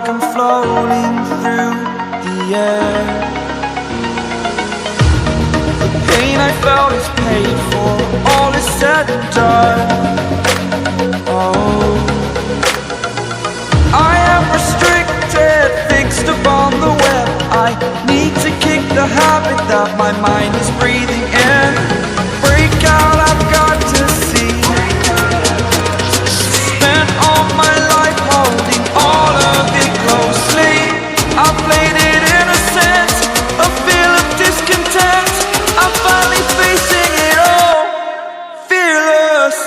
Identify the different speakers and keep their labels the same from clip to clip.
Speaker 1: like I'm floating through the air. The pain I felt is paid for, all is said and done. Oh, I am restricted, fixed upon the web. I need to kick the habit that my mind is breathing in. Break out, I've got to see. Spent all my life holding all of it closely. I played it innocent, a feel of discontent. I'm finally facing it all, fearless.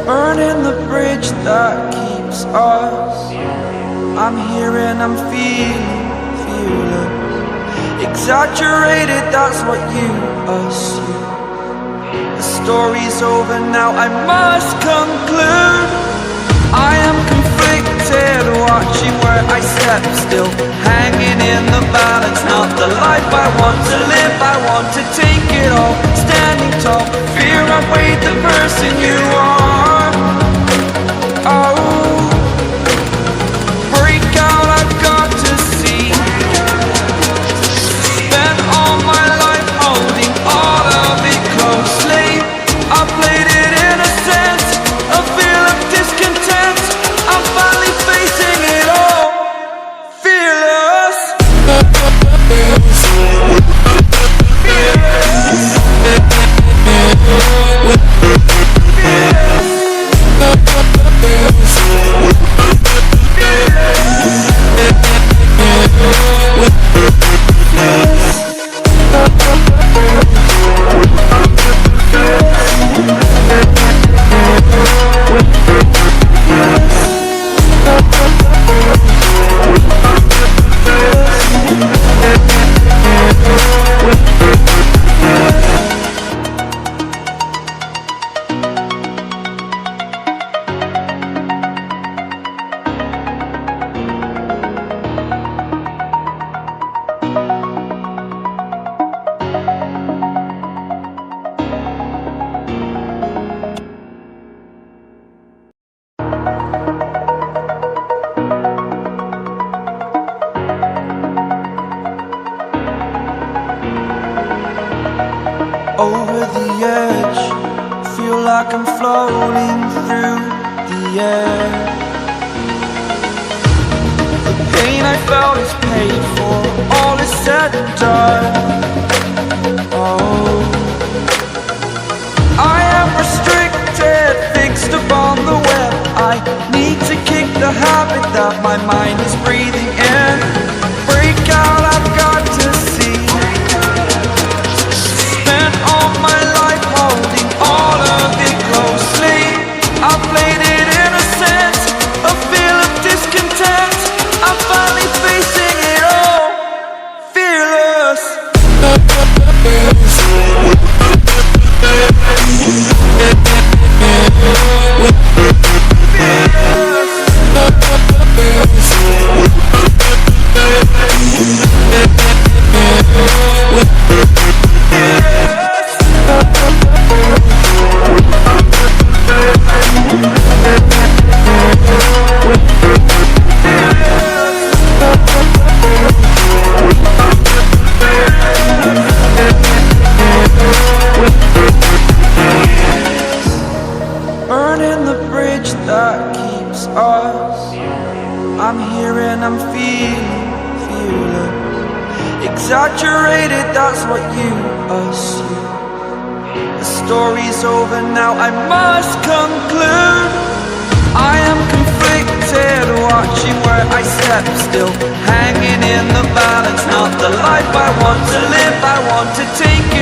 Speaker 1: Burning the bridge that keeps us. I'm here and I'm feeling fearless. Exaggerated, that's what you assume. The story's over now, I must conclude. I am conflicted, watching where I step still, hanging in the balance. Not the life I want to live, I want to take it all. Standing tall, fear outweighed the person you are. Oh, break out, I've got to see. Spent all my life holding all of it closely. I played it innocent, a feel of discontent. I'm finally facing it all, fearless. Over the edge, feel like I'm floating through the air. The pain I felt is paid for, all is said and done. Oh, I am restricted, fixed upon the web. I need to kick the habit that my mind is breathing in. Break out, I've got to see. Spent all my life holding all of it closely. I played it innocent, a feel of discontent. I'm finally facing it all, fearless. Burning the bridge that keeps us. I'm here and I'm feeling fearless. Exaggerated, that's what you assume. The story's over now, I must conclude. I am conflicted, watching where I step still, hanging in the balance. Not the life I want to live, I want to take